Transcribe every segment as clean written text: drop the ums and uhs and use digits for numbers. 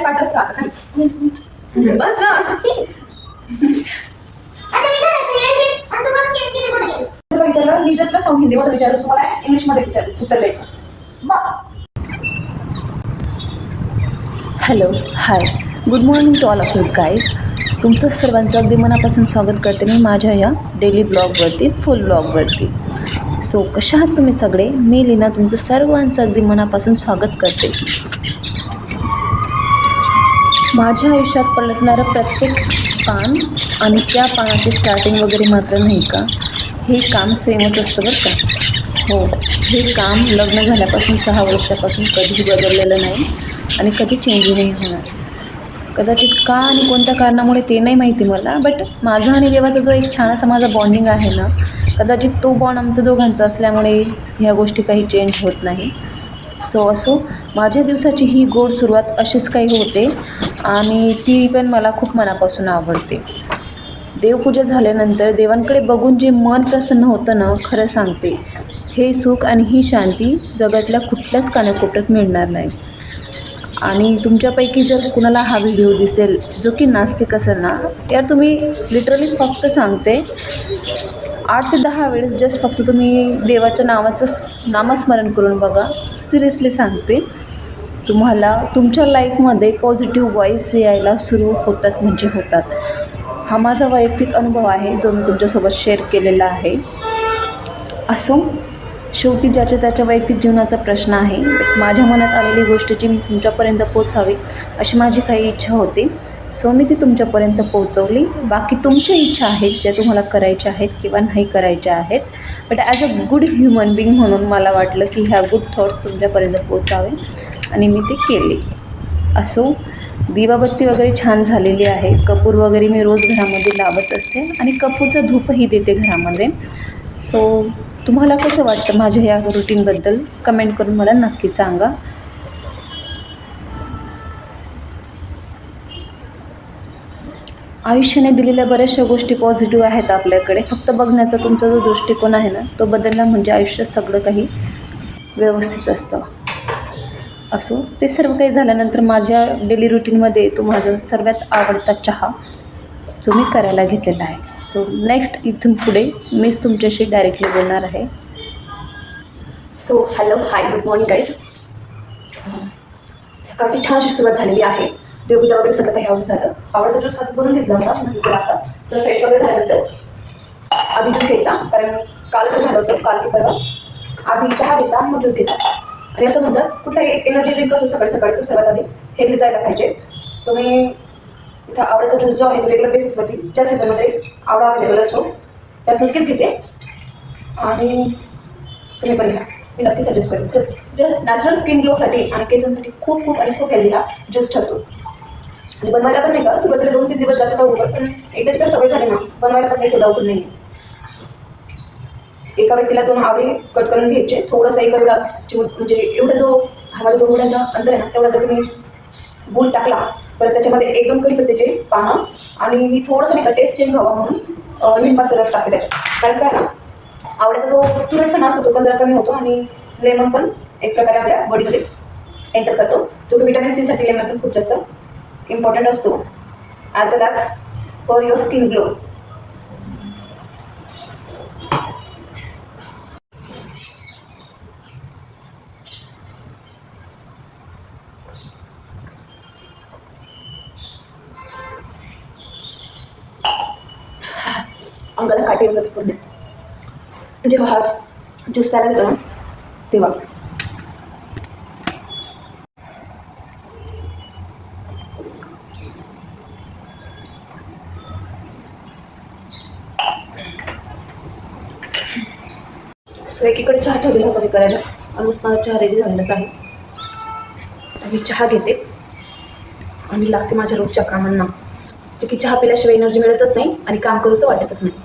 पाठच का बस ना. तुला विचारलं मी जर तुला साऊंड हिंदीमध्ये विचारलं तुम्हाला इंग्लिशमध्ये विचारलं उत्तर द्यायचं. Hello hi good morning to all of you guys. तुमचं सर्वांचं अगदी मनापासून स्वागत करते मी माझ्या या डेली ब्लॉगवरती फुल ब्लॉगवरती. सो कशा आहात तुम्ही सगळे. मी लीना तुमचं सर्वांचं अगदी मनापासून स्वागत करते. माझ्या आयुष्यात पलटणारं प्रत्येक पान आणि त्या पानाची स्टार्टिंग वगैरे मात्र नाही का, हे काम सेमच असतं बरं का. हो, हे काम लग्न झाल्यापासून 6 वर्षापासून कधीही बदललेलं नाही आणि कधी चेंजही नाही होणार. कदाचित का आणि कोणत्या कारणामुळे ते नाही माहिती मला, बट माझा आणि देवाचा जो एक छान असा माझा बॉन्डिंग आहे ना, कदाचित तो बॉन्ड आमचं दोघांचा असल्यामुळे ह्या गोष्टी काही चेंज होत नाही. सो असो, माझ्या दिवसाची ही गोड सुरुवात अशीच काही होते आणि ती पण मला खूप मनापासून आवडते. देवपूजा झाल्यानंतर देवांकडे बघून जे मन प्रसन्न होतं ना, खरं सांगते हे सुख आणि ही शांती जगातल्या कुठल्याच कानाकोपऱ्यात मिळणार नाही. आणि तुमच्यापैकी जर कुणाला हा व्हिडिओ दिसेल जो की नास्तिक असेल ना, यार तुम्ही लिटरली फक्त सांगते 8 ते 10 वेळेस जस्ट फक्त तुम्ही देवाच्या नामस्मरण करून बघा. सिरियसली सांगते, तुम्हाला तुमच्या लाईफमध्ये पॉझिटिव्ह वाईब्स यायला सुरू होतात म्हणजे होतात. हा माझा वैयक्तिक अनुभव आहे जो मी तुमच्यासोबत शेअर केलेला आहे. असो, शेवटी ज्याच्या त्याच्या वैयक्तिक जीवनाचा प्रश्न आहे, बट माझ्या मनात आलेली गोष्टीची मी तुमच्यापर्यंत पोहोचावी अशी माझी काही इच्छा होती. सो मी ती तुमच्यापर्यंत पोहोचवली. बाकी तुमच्या इच्छा आहेत ज्या तुम्हाला करायच्या आहेत किंवा नाही करायच्या आहेत, but as a good human being म्हणून मला वाटलं की ह्या गुड थॉट्स तुमच्यापर्यंत पोहोचावे आणि मी ते केले. असो, दिवाबत्ती वगैरे छान झालेली आहे. कपूर वगैरे मी रोज घरामध्ये लावत असते आणि कपूरचा धूपही देते घरामध्ये. सो तुम्हाला कसं वाटतं माझ्या या रुटीनबद्दल कमेंट करून मला नक्की सांगा. आयुष्याने दिलेल्या बऱ्याचशा गोष्टी पॉझिटिव्ह आहेत आपल्याकडे. फक्त बघण्याचा तुमचा जो दृष्टिकोन आहे ना, तो बदलला म्हणजे आयुष्यात सगळं काही व्यवस्थित असतं. असो, ते सर्व काही झाल्यानंतर माझ्या डेली रुटीनमध्ये तो माझा सर्वात आवडता चहा जो मी करायला घेतलेला आहे. सो नेक्स्ट इथून पुढे मीच तुमच्याशी डायरेक्टली बोलणार आहे. So hello hi good morning guys. सकाळची छानशी सुरुवात झालेली आहे. देवपूजा वगैरे सगळं काही आवडून झालं. आवडाचा ज्यूस हातात भरून घेतला होता. म्हणजे आता तर फ्रेश वगैरे झाल्यानंतर आधी ज्यूस घ्यायचा, कारण कालच झालं होतं, काल की परवा आधी चहा घेतला मग ज्यूस घेतला. आणि असं म्हणतात कुठलाही एनर्जी ड्रिंक असो सकाळी सकाळी तो सर्वात आधी हे जायला पाहिजे. सो मी इथं आवडाचा ज्यूस जो आहे तो रेग्युलर बेसिसवरती ज्या सीझनमध्ये आवडा अवेलेबल असतो त्यात नक्कीच घेते आणि तुम्ही पण घ्या. मी नक्की सजेस्ट करेन. खरंच नॅचरल स्किन ग्लोसाठी आणि केसांसाठी खूप खूप आणि खूप हेल्दी हा ज्यूस ठरतो. आणि बनवायला पण नाही का सुरुवातीला 2-3 दिवस जाते अवघड, पण एकदाची का सवय झाली ना बनवायला पण काही थोडा अवघड नाही. एका व्यक्तीला 2 आवळे कट करून घ्यायचे. थोडंसं एक एवढा म्हणजे एवढा जो हवा 2 गुड्यांच्या अंतर आहे ना तेवढा जर तुम्ही गूळ टाकला, परत त्याच्यामध्ये 1-2 कढीपत्त्याचे पानं आणि थोडंसं नाही का टेस्ट चेंज व्हावा म्हणून लिंबाचा रस टाकते त्याच्यात. कारण काय ना आवड्याचा जो तुरटपणा असतो तो पण जरा कमी होतो आणि लेमन पण एक प्रकारे आपल्या बॉडीमध्ये एंटर करतो. जो की व्हिटॅमिन सीसाठी लेमन पण खूप जास्त इम्पॉर्टंट असतो as well as for your skin glow. अंगाला काटे येऊन जाते पूर्ण जेव्हा हा ज्यूस प्यायला देतो ना तेव्हा. सो एकीकडे चहा ठेवलेला होता मी करायला. ऑलमोस्ट माझा चहा रेडी झालेलाच आहे. मी चहा घेते आणि लागते माझ्या रोजच्या कामांना, जे की चहा पिल्याशिवाय एनर्जी मिळतच नाही आणि काम करूचं वाटतच नाही.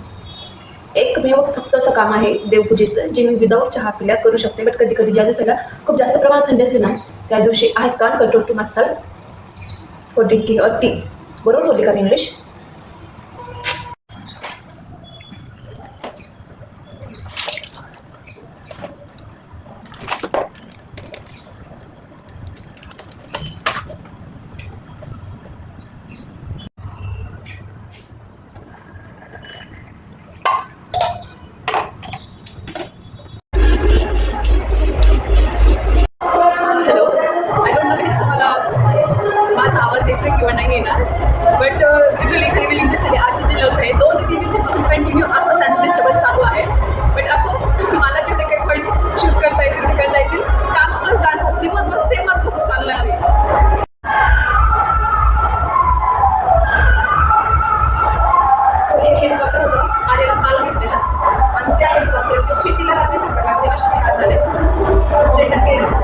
एकमेव फक्त असं काम आहे देवपूजेचं जे मी विदाऊट चहा पिल्या करू शकते. बट कधी कधी ज्या दिवसाला खूप जास्त प्रमाणात थंडी असली ना त्या दिवशी I can't control to myself for drinking a tea. बरोबर बोलली का मी इंग्लिश? येतो किंवा नाही येणार. बट लिटरली घरी बिलिंगच्या खाली आजचे जे लोक आहे 2 ते 3 दिवसांपासून कंटिन्यू असं त्यांचं डिस्टर्बन्स चालू आहे. बट असं मला जेवढे काही पॉईंट्स शूट करता येतील ते करता येतील. काम प्लस डान्स दिवसभर सेम आज तसंच चालणार आहे. सो हे हेलिकॉप्टर होतं आर्याला काल घेतलेलं आणि त्या हेलिकॉप्टरच्या स्वीटीला रात्री संध्याकाळमध्ये असे हात झाले. सो ते तर केलं झालं.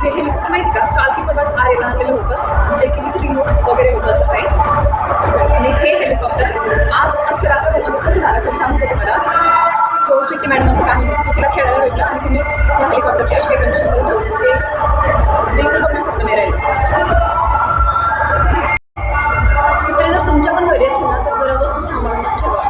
हे हेलिकॉप्टर माहिती का काल की परवाच आर्याला आणलेलं होतं जे की विथ रिमोट वगैरे होतं असं काही. आणि हे हेलिकॉप्टर आज असं रात्रभर कसं झालं असेल सांगू का तुम्हाला. सो स्वीटी मॅडमांचं काम आहे तिला खेळायला भेटलं आणि तिने त्या हेलिकॉप्टरची अशी काही कंडिशन करून ठेवली ते देखील बघण्यासारखं नाही राहिलं. कुत्रे जर तुमच्या पण घरी असतील ना तर जरा वस्तू सांभाळूनच ठेवा.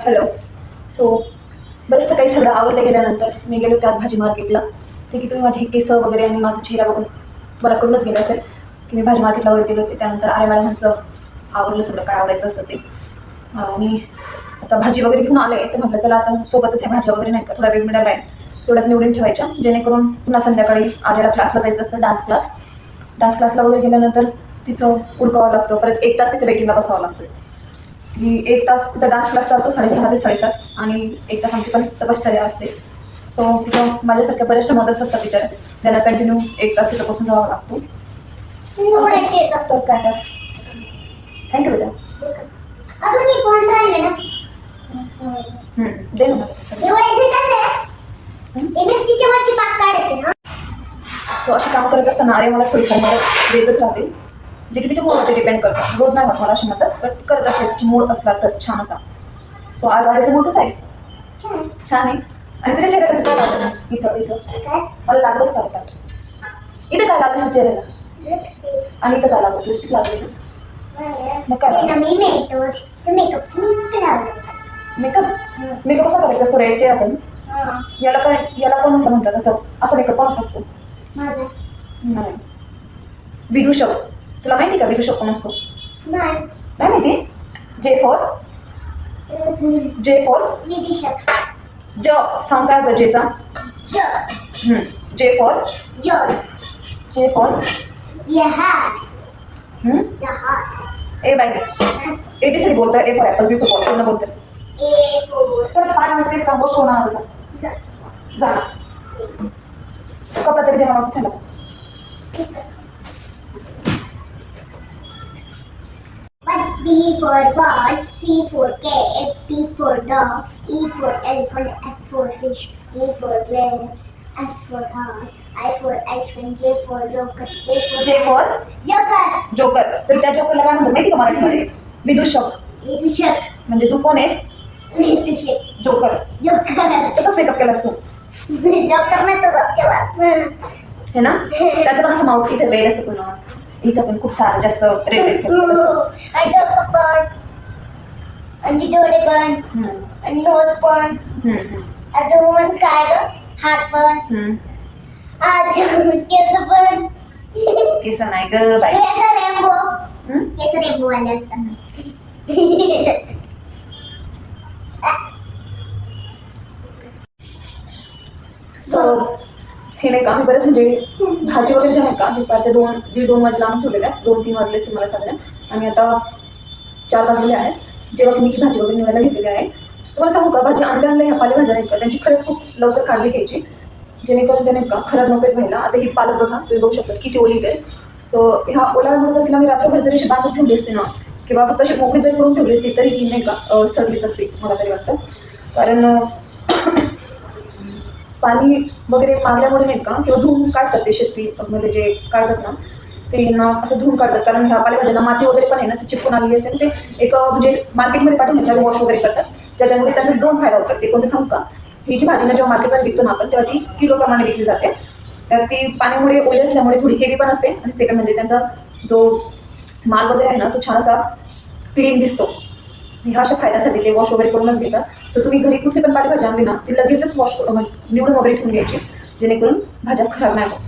हॅलो. सो बरंचसं काही सगळं आवडलं गेल्यानंतर मी गेलो त्याच भाजी मार्केटला. ते की तुम्ही माझे केस वगैरे आणि माझा चेहरा बघून मला कळूनच गेलं असेल की मी भाजी मार्केटला वगैरे गेले होते. त्यानंतर आर्या मॅडमांचं आवडलं सगळं काय आवडायचं असतं ते. आणि आता भाजी वगैरे घेऊन आले तर म्हटलं चला आता सोबतच ह्या भाज्या वगैरे नाही का थोडा वेळ मिळाला आहे तेवढ्यात निवडून ठेवायच्या जेणेकरून पुन्हा संध्याकाळी आर्याला क्लासला जायचं असतं डान्स क्लासला वगैरे गेल्यानंतर तिचं उरकावं लागतं. परत 1 तास तिथे वेटिंगला बसावं लागतं. की 1 तास तिचा डान्स क्लास चालतो 6:30 ते 7:30 आणि 1 तास आमची पण तपश्चर्या असते. सो तिथं माझ्यासारख्या बऱ्याचशा मदर्स असतात विचार त्यांना कंटिन्यू 1 तास तिथं बसून राहावं लागतो. काय थँक्यू बेटा. दे ना. सो अशी काम करत असताना आर्या मला थोडीफार मदत देतच राहते जे की तिच्या मूडवरती डिपेंड करतं. रोज नाही होत मला अशी मदत बट करत असते तिची मूड असला तर छान असा. सो आज आर्याचं मूड कसं आहे छान आहे. आणि तुझ्या चेहऱ्याला काय लागलं इथं इथं मला लागलंच लागतात. इथं काय लागलं चेहऱ्याला आणि इथं काय लागलं लिपस्टिक लागली मग काय मेकअप कसा करायचा असतो रेड चेहरा पण याला कोण म्हणतात असं मेकअप कोणाच असतो नाही. विदूषक तुला माहिती का विदूषक कोण असतो नाही माहिती. जे फॉर ज सांग काय होतं जेचा J for a by ABCD बोलतं. A for apple B for ball पूर्ण बोलतं तर 5 मिनिट तेच काम गोष्ट होणार जा कपडा तरी दे मला सांगा. B for ball, C for cat, D for dog, E for elephant, F for fish, G for grapes, H for horse, I for ice cream, J for joker, J for joker. तर त्या जोकरला काय म्हणतात माहिती का मराठीमध्ये विदूषक. म्हणजे तू कोण आहेस जोकर. तसंच मेकअप केला असतो हे ना. त्याचं पण असं माऊथ इथे रेड असतं पूर्ण इथं पण खूप सारं जास्त रेड आणि डोळे पण आणि नोज पण अजून काय हात पण केस पण केस नाही ग बाई केस रेम्बो वाले असतात. सो हे नाही का आम्ही बरेच म्हणजे भाजी वगैरे ज्या नाही का दुपारच्या 2:30 वाजेला आणून ठेवलेल्या 2-3 वाजले असते मला साधारण. आणि आता 4 वाजलेले आहेत जेव्हा मी ही भाजी वगैरे निवडायला घेतलेली आहे. तुम्हाला सांगू का भाजी आणल्या ह्या पालेभाज्या नाही का त्यांची खरंच खूप लवकर काळजी घ्यायची जेणेकरून ते नाही का खराब नको व्हायला. आता ही पालक बघा तुम्ही बघू शकता किती ओली इथे. सो ह्या ओल्यामुळे जर तिला मी रात्रभर जरी अशी बांधून ठेवली असते ना किंवा फक्त अशी मोकळी जरी करून ठेवली असती तरी ही नाही का सडलीच असते मला तरी वाटतं. कारण पाणी वगैरे मारल्यामुळे नाही का किंवा धुवून काढतात ते शेतीमध्ये जे काढतात ना ते ना असं धुवून काढतात. कारण ह्या पालेभाज्यांना माती वगैरे पण आहे ना ती चिपकून आलेली असते. ते एक म्हणजे मार्केटमध्ये पाठवून वॉश वगैरे करतात त्याच्यामुळे त्यांचे 2 फायदा होतात. ते कोणते सांगू का ही जी भाजी ना जेव्हा मार्केटमध्ये विकतो ना आपण तेव्हा ती किलोप्रमाणे विकली जाते. तर ती पाण्यामुळे ओली असल्यामुळे थोडी हेवी पण असते आणि सेकंड म्हणजे त्यांचा जो माल वगैरे आहे ना तो छान असा क्लीन दिसतो. ह्या अशा फायद्यासाठी ते वॉश वगैरे करूनच घेतात. सो तुम्ही घरी कुठली पण पालेभाजी आणली ना ती लगेचच वॉश म्हणजे निवडून वगैरे ठेवून घ्यायची जेणेकरून भाज्या खराब नाही होत.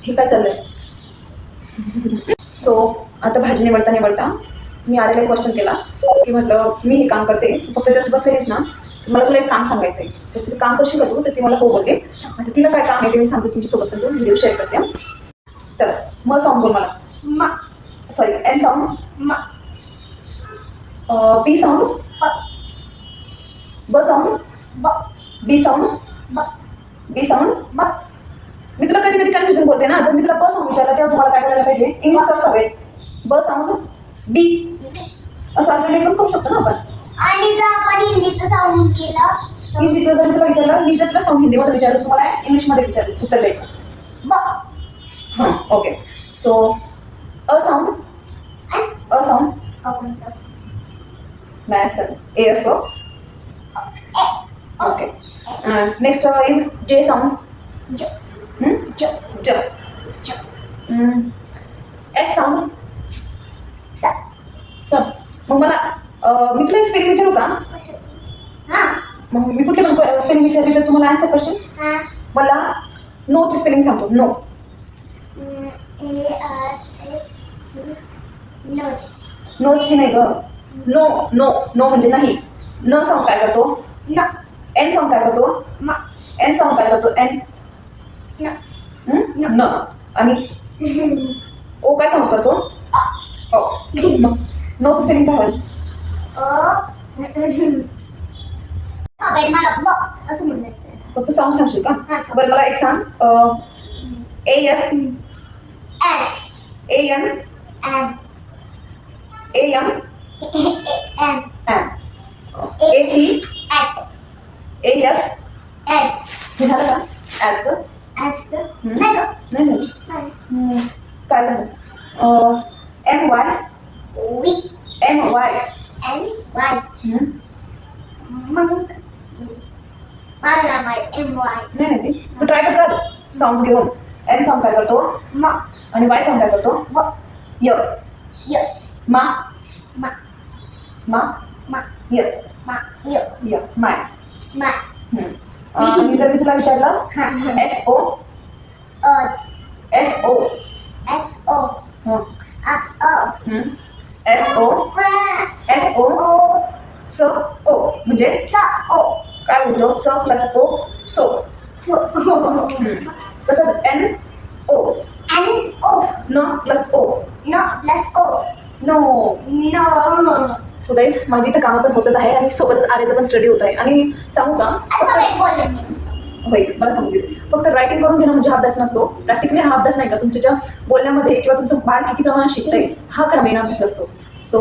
हे काय चाललंय. सो आता भाजी निवडता मी आलेला एक क्वेश्चन केला की म्हटलं मी हे काम करते, फक्त जस्ट बसलेलीस ना, तर मला तुला एक काम सांगायचं आहे, तर तिथे काम करशील का तू. तर ती मला हो बोलते. आता तिला काय काम आहे ते मी सांगते तुमच्यासोबत, पण व्हिडिओ शेअर करते. चला मग साऊंड बोल मला. म सॉरी एन साऊंड. म बी साऊंड. ब साऊंड. ब बी साऊंड. ब बी साऊंड. ब मी तुला कधी कधी कन्फ्युजन बोलते ना. जर मी तुला ब साऊंड विचारलं तेव्हा तुम्हाला काय करायला पाहिजे, इंग्लिश सर्च हवे. ब साऊंड बी असं अल्टरनेट पण करू शकतो ना आपण. आणि जर आपण हिंदीचं साऊंड केलं तर हिंदीचं जर मी तुला विचारलं, मी जर तुला साऊंड हिंदीमध्ये विचारलं, तुम्हाला इंग्लिशमध्ये विचारलं उत्तर द्यायचं. ब हां okay. So a sound. A sound कोणचं नाही असतं, ए असतो. ओके. नेक्स्ट इज जे साऊंड. ज ज ज ज एस साऊंड. स सब. मग मला मी तुला एक स्पेलिंग विचारू का. हां मग मी कुठली पण स्पेलिंग विचारली तर तुम्हाला आन्सर करशील. हां मला नोची स्पेलिंग सांगतो. नो. ARS नोट नोची नाही ग. नो नो नो म्हणजे नाही. न साऊंड काय करतो. न एन साऊंड काय करतो. म एन साऊंड काय करतो. एन न न. आणि ओ काय साऊंड करतो. ओ. मग नोचं स्पेलिंग काय होईल. बाई मला ब असं म्हणायचं फक्त साऊंड सांगशील का. हां, सांग. बरं मला एक सांग. A S N A N N A M N M A T at A S. At हे झालं का. ॲजचं असतं नाही गं नाही झालं. नाही काय झालं. M Y V M Y. N Y मग माझं नाव आहे एम वाय नाही नाही ते तू ट्राय कर साऊंड घेऊन. एम साऊंड काय करतो. म आणि वाय साऊंड काय करतो. व य. य मा मा मा मा य मा य य माय. मा आणि जर मी तुला विचारलं हां S O. S O. S O S O S O. S O. स ओ म्हणजे स ओ काय बोलतो. स प्लस ओ सो. तसंच एन ओ. एन ओ न प्लस ओ न प्लस ओ नो. नो सो गाईज माझी इथं कामं पण होतच आहे आणि सोबतच आर्याचं पण स्टडी होत आहे. आणि सांगू का अल्फाबेट बोलले मी होईल मला सांगू दे. फक्त रायटिंग करून घेणं म्हणजे हा अभ्यास नसतो. प्रॅक्टिकली हा अभ्यास नाही का तुमच्या बोलण्यामध्ये किंवा तुमचं बाळ किती प्रमाणात शिकतंय हा खरा मेन अभ्यास असतो. सो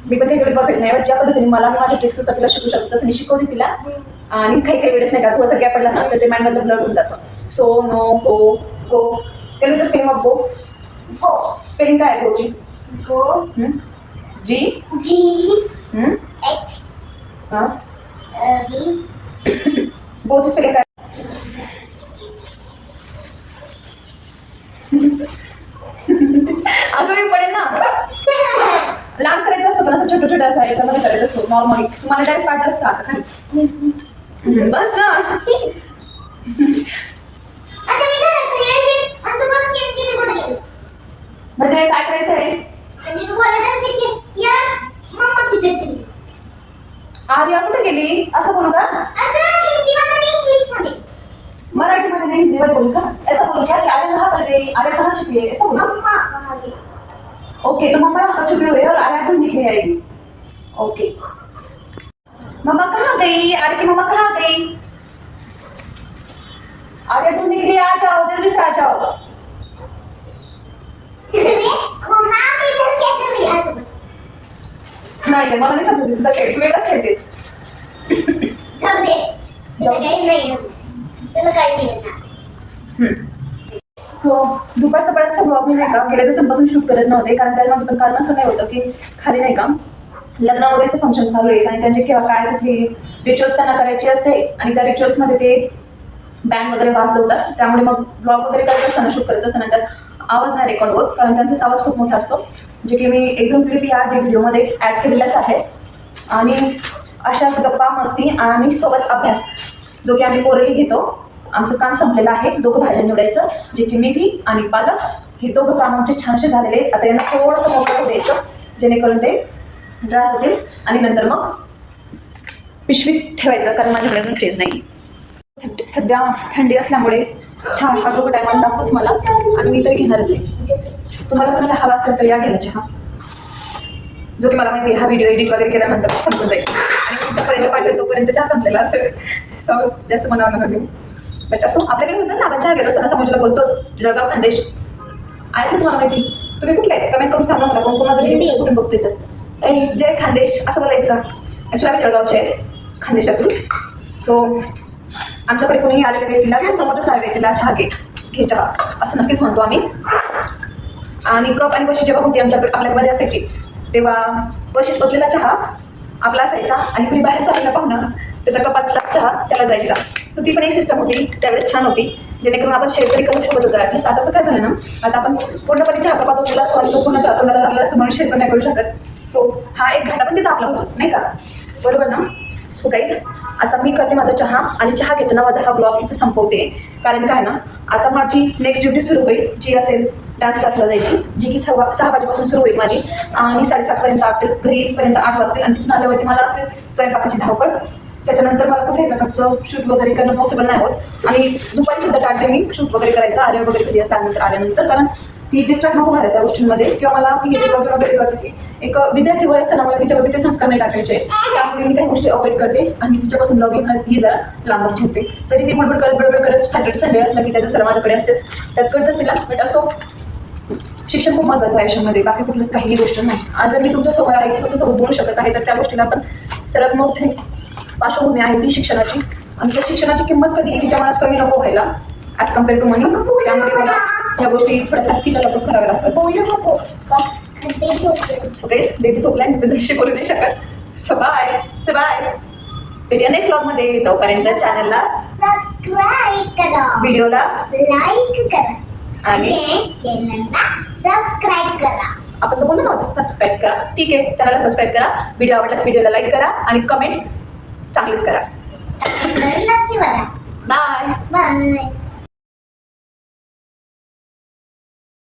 मी पण काही वेळेस परफेक्ट नाही, बट ज्या पद्धतीने मला मी माझ्या ट्रिक्सनुसार तिला शिकू शकतो तसं मी शिकवते तिला. आणि काही वेळेस नाही का थोडंसं गॅप पडला ना तर ते माइंडमधलं ब्लड होऊन जातं. So no go go. Tell the spelling of go. Go spelling काय आहे गोची. गो जी जी एच हां वी गोची स्पेलिंग काय. अगं मी पडेल ना. लहान करायचं असतं पण असं छोटं छोटं असं याच्यामध्ये करायचं असतो नॉर्मली. तुम्हाला डायरेक्ट पाठ असतं आता खाली बस ना. आता मी घरात येशील आणि तू बघशील की मी कुठे गेलो म्हणजे काय करायचं आहे. म्हणजे तू बोलत असते की यार मम्मा तिथे गेली आर्या कुठे गेली असं बोलू का. अगं हिंदीमध्ये नाही इंग्लिशमध्ये मराठीमध्ये नाही हिंदीमध्ये बोलू का. ऐसा बोलू क्या कि आर्या कहाँ पर गई, आर्या कहाँ छुपी है, ऐसा बोलू. मम्मा कहाँ गई ओके तो मम्मा यहाँ छुपी हुई है और आर्या ढूंढने के लिए आएगी. ओके मम्मा कहाँ गई. आर्या की मम्मा कहाँ गई. आर्या ढूंढने के लिए आ जाओ, जल्दी से आ जाओ. मम्मा आप इधर क्या कर रही है असं नाही नाही मला नाही समजत तुझा खेळ. तू वेगळंच खेळतेस. जाऊ दे तुला काही नाही येणार. तुला काही नाही येणार. सो दुपारचा बराचसा ब्लॉग मी नाही का गेल्या दिवसांपासून शूट करत नव्हते, कारण त्यामध्ये पण कारण असं नाही होतं की खाली नाही का लग्न वगैरेचं फंक्शन चालू आहे आणि त्यांचे किंवा काय कुठली रिच्युअल्स त्यांना करायची असते आणि त्या रिच्युअल्समध्ये ते बँड वगैरे वाजवतात. त्यामुळे मग ब्लॉग वगैरे करत असताना शूट करत असताना त्यात आवाज नाही रेकॉर्ड होत, कारण त्यांचा आवाज खूप मोठा असतो. जे की मी एक दोन क्लिप या व्हिडिओमध्ये ॲड केलेल्याच आहेत. आणि अशाच गप्पा मस्ती आणि सोबत अभ्यास जो की आम्ही ओरली घेतो आमचं काम संपलेलं आहे. दोघं भाज्या निवडायचं, जे की मेथी आणि पालक. हे दोघं काम आमचे छानसे झालेले आहेत. आता यांना थोडंसं मोकळं होऊ द्यायचं, जेणेकरून ते ड्राय होतील आणि नंतर मग पिशवीत ठेवायचं, कारण माझ्याकडे अजून फ्रीज नाही. सध्या थंडी असल्यामुळे चहा हा दोघं टायमाला लागतोच मला, आणि मी तरी घेणारच आहे. तुम्हाला कोणाला हवा असेल तर या घ्यायला चहा, जो की मला माहिती आहे हा व्हिडिओ एडिट वगैरे केल्यानंतर संपून जाईल आणि तुमच्यापर्यंत पाठवेल तोपर्यंत चहा संपलेला असेल. सो जास्त म्हणावं नका घेऊ. बट असतो आपल्याकडे म्हणतात ना, आपण चहा घेत असताना समाजाला बोलतोच जळगाव खानदेश आहे ना, तुम्हाला माहिती. तुम्ही कुठले आहे कमेंट करून सांगा मला, कोण माझं व्हिडिओ कुठून बघतोय तर. जय खानदेश असं बोलायचं. ॲक्च्युली आम्ही जळगावचे आहेत, खानदेशातून. सो आमच्याकडे कोणीही आलेल्या व्यक्तीला किंवा समोरच आलेल्या व्यक्तीला चहा घे चहा असं नक्कीच म्हणतो आम्ही. आणि कप आणि बशी जेव्हा होती आपल्याकडे असायची, तेव्हा बशीत ओतलेला चहा आपला असायचा आणि कुणी बाहेर चाललेला पाहुणा त्याचा कपातला चहा त्याला जायचा. सो ती पण एक सिस्टम होती, त्यावेळेस छान होती, जेणेकरून आपण शेअर तरी करू शकत होतो. ॲटलीस्ट आताचं काय झालं ना, आता आपण पूर्णपणे चहा कपात ओतला असतो आणि तो पूर्ण चहा तोंडाला लागला असं म्हणून शेअर पण नाही करू शकत. सो हा एक घाटा पण तिथं आपला होतो, नाही का? बरोबर ना? सो गाईज, आता मी करते माझा चहा आणि चहा घेताना माझा हा ब्लॉग इथं संपवते. कारण काय ना, आता माझी नेक्स्ट ड्युटी सुरू होईल, जी असेल डान्स क्लासला जायची, जी की 6 वाजेपासून सुरू होईल माझी, आणि 7:30पर्यंत घरी येईपर्यंत 8 वाजतील. आणि तिथून आल्यावरती मला असेल स्वयंपाकाची धावपळ. त्याच्यानंतर मला कुठल्याही प्रकारचं शूट वगैरे करणं पॉसिबल नाही होत. आणि दुपारी सुद्धा टाळते मी शूट वगैरे करायचं, आर्या वगैरे कधी असल्यानंतर आल्यानंतर, कारण ती डिस्ट्रॅक्ट नको व्हायला त्या गोष्टींमध्ये. किंवा मला मी हे वगैरे वगैरे करते की एक विद्यार्थी वय असताना मला तिच्यावरती ते संस्कार नाही टाकायचे, त्यामुळे मी काही गोष्टी अवॉइड करते आणि तिच्यापासून लॉगिन ही जरा लांबच ठेवते. तरी ती बडबड करत सॅटर्डे संडे असला की त्या दिवसाला माझ्याकडे असतेच, त्यात करतच तिला. बट असो, शिक्षण खूप महत्त्वाचं आहे आयुष्यामध्ये, बाकी कुठलंच काही गोष्ट नाही. आज जर मी तुमच्यासोबत आहे की तुमच्यासोबत बोलू शकत आहे, तर त्या गोष्टीला आपण सर्वात मोठी पार्श्वभूमी आहे ती शिक्षणाची. आणि त्या शिक्षणाची किंमत कधी तिच्या मनात कमी नको व्हायला ॲज कम्पेअर टू मनी. त्यामुळे मला या गोष्टी थोड्या ताकदीला लागून कराव्या लागतात. सो गाईज, बेबी झोपलाय, मी तुमच्याशी बोलू नाही शकत. So bye. भेटूया नेक्स्ट व्लॉगमध्ये. तोपर्यंत चॅनलला सबस्क्राईब करा, व्हिडिओला लाईक करा आणि चॅनलला सबस्क्राईब करा. आपण तर बोलू ना, सबस्क्राईब करा. ठीक आहे, चॅनलला सबस्क्राईब करा. व्हिडिओ आवडल्यास व्हिडिओला लाईक करा आणि कमेंट चांगलीच करा. नक्की बघा. बाय. बाय.